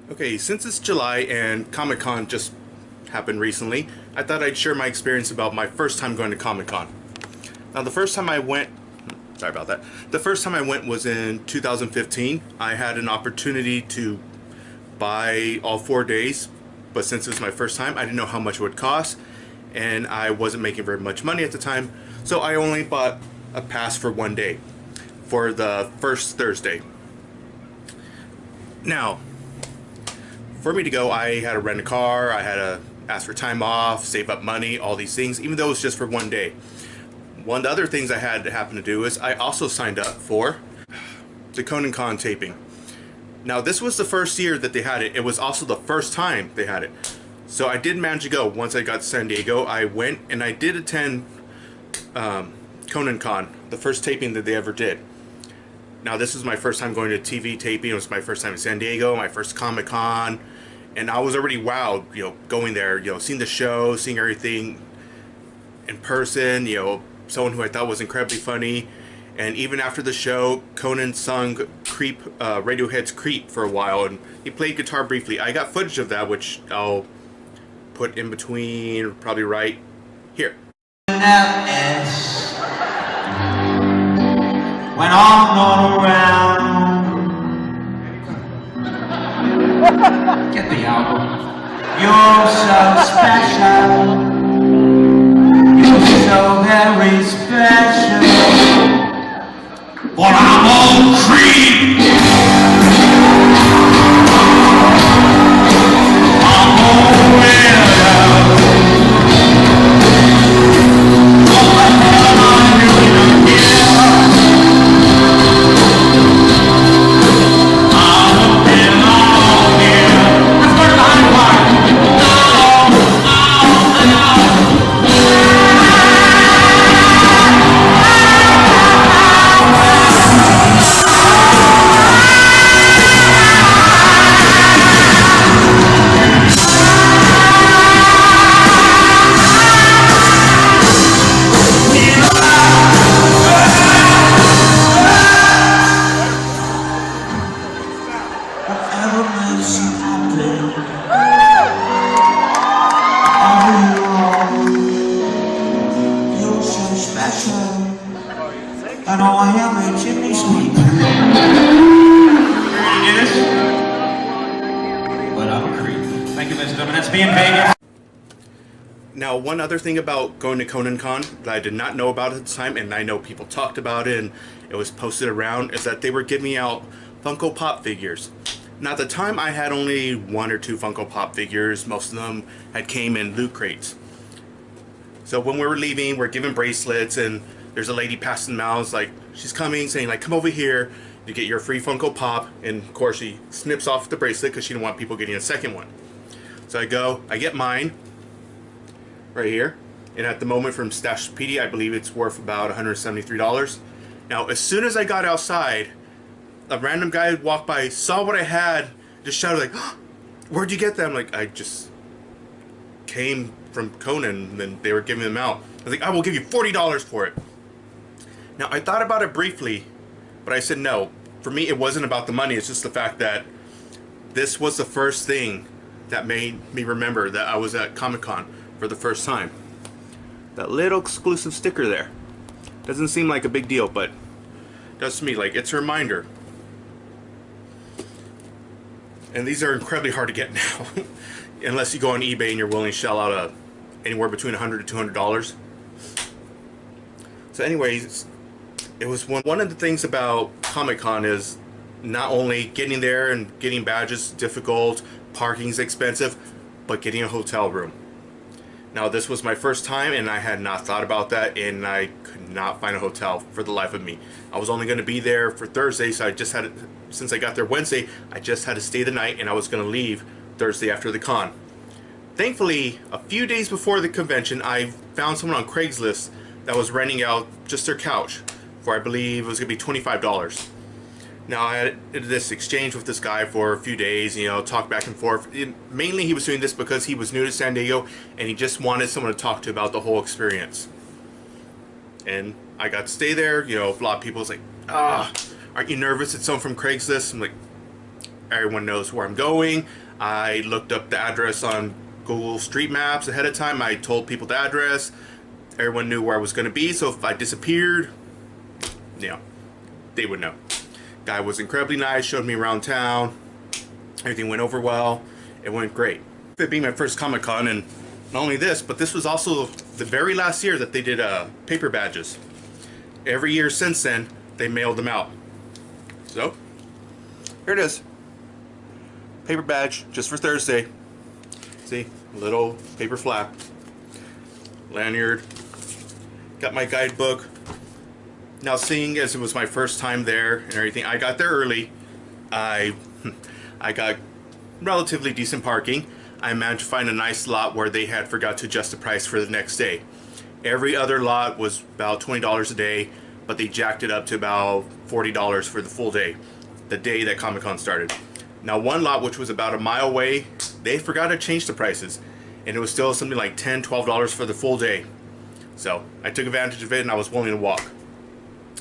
Okay, since it's July and Comic Con just happened recently, I thought I'd share my experience about my first time going to Comic Con. Now, the first time I went, sorry about that, the first time I went was in 2015. I had an opportunity to buy all 4 days, but since it was my first time, I didn't know how much it would cost, and I wasn't making very much money at the time, so I only bought a pass for 1 day, for the first Thursday. Now, for me to go, I had to rent a car, I had to ask for time off, save up money, all these things, even though it was just for 1 day. One of the other things I had to happen to do is I also signed up for the Conan Con taping. Now, this was the first year that they had it. It was also the first time they had it. So I did manage to go. Once I got to San Diego, I went and I did attend Conan Con, the first taping that they ever did. Now, this was my first time going to TV taping. It was my first time in San Diego, my first Comic Con, and I was already wowed, going there, seeing the show, seeing everything in person, someone who I thought was incredibly funny. And even after the show, Conan sung Radiohead's Creep for a while, and he played guitar briefly. I got footage of that, which I'll put in between, probably right here. When I'm not around, get the album. You're so special. You're so very special. But I'm all creep. I'm all weirdo. What the hell am I doing here? I know I am a chimney sweep. But I'm a creep. Thank you, ladies and gentlemen. That's me in Vegas. Now, one other thing about going to Conan Con that I did not know about at the time, and I know people talked about it and it was posted around, is that they were giving out Funko Pop figures. Now, at the time, I had only 1 or 2 Funko Pop figures. Most of them had came in loot crates. So when we were leaving, we're given bracelets, and there's a lady passing them out. Like, she's coming, saying, like, come over here to get your free Funko Pop. And, of course, she snips off the bracelet because she didn't want people getting a second one. So I go, I get mine right here. And at the moment from Stashpedia, I believe it's worth about $173. Now, as soon as I got outside, a random guy walked by, saw what I had, just shouted, like, oh, where'd you get them? Like, I just came from Conan, and they were giving them out. I was like, I will give you $40 for it. Now, I thought about it briefly, but I said no. For me, it wasn't about the money. It's just the fact that this was the first thing that made me remember that I was at Comic Con for the first time. That little exclusive sticker there. Doesn't seem like a big deal, but it does to me. Like, it's a reminder. And these are incredibly hard to get now. Unless you go on eBay and you're willing to shell out anywhere between $100 to $200. So anyways, it was one of the things about Comic-Con is not only getting there and getting badges difficult, parking's expensive, but getting a hotel room. Now, this was my first time, and I had not thought about that, and I could not find a hotel for the life of me. I was only going to be there for Thursday, so I just had to, since I got there Wednesday, I just had to stay the night, and I was going to leave Thursday after the con. Thankfully, a few days before the convention, I found someone on Craigslist that was renting out just their couch for, I believe, it was going to be $25. Now, I had this exchange with this guy for a few days, talk back and forth. Mainly, he was doing this because he was new to San Diego, and he just wanted someone to talk to about the whole experience. And I got to stay there. A lot of people was like, aren't you nervous? It's someone from Craigslist. I'm like, Everyone knows where I'm going. I looked up the address on Google Street Maps ahead of time. I told people the address. Everyone knew where I was going to be, so if I disappeared, you know, they would know. Guy was incredibly nice, showed me around town. Everything went over well. It went great. It being my first Comic Con, and not only this, but this was also the very last year that they did paper badges. Every year since then, they mailed them out. So, here it is. Paper badge, just for Thursday. See, little paper flap. Lanyard. Got my guidebook. Now, seeing as it was my first time there and everything, I got there early. I got relatively decent parking. I managed to find a nice lot where they had forgot to adjust the price for the next day. Every other lot was about $20 a day, but they jacked it up to about $40 for the full day, the day that Comic Con started. Now, one lot, which was about a mile away, they forgot to change the prices, and it was still something like $10, $12 for the full day. So I took advantage of it, and I was willing to walk.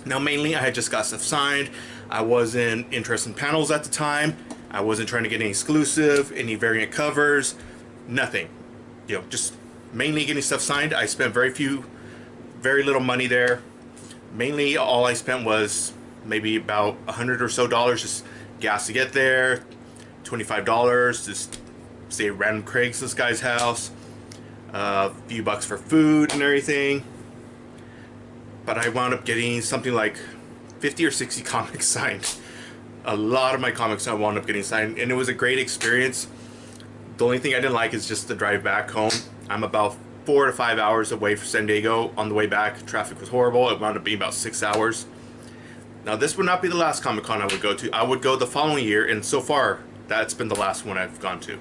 Now, mainly, I had just got stuff signed. I wasn't interested in panels at the time. I wasn't trying to get any exclusive, any variant covers, nothing. You know, just mainly getting stuff signed. I spent very little money there. Mainly, all I spent was maybe about $100 or so, just gas to get there, $25, just stay at random Craigslist guy's house, a few bucks for food and everything. But I wound up getting something like 50 or 60 comics signed. A lot of my comics I wound up getting signed, and it was a great experience. The only thing I didn't like is just the drive back home. I'm about 4 to 5 hours away from San Diego. On the way back, traffic was horrible. It wound up being about 6 hours. Now, this would not be the last Comic Con I would go to. I would go the following year, and so far, that's been the last one I've gone to.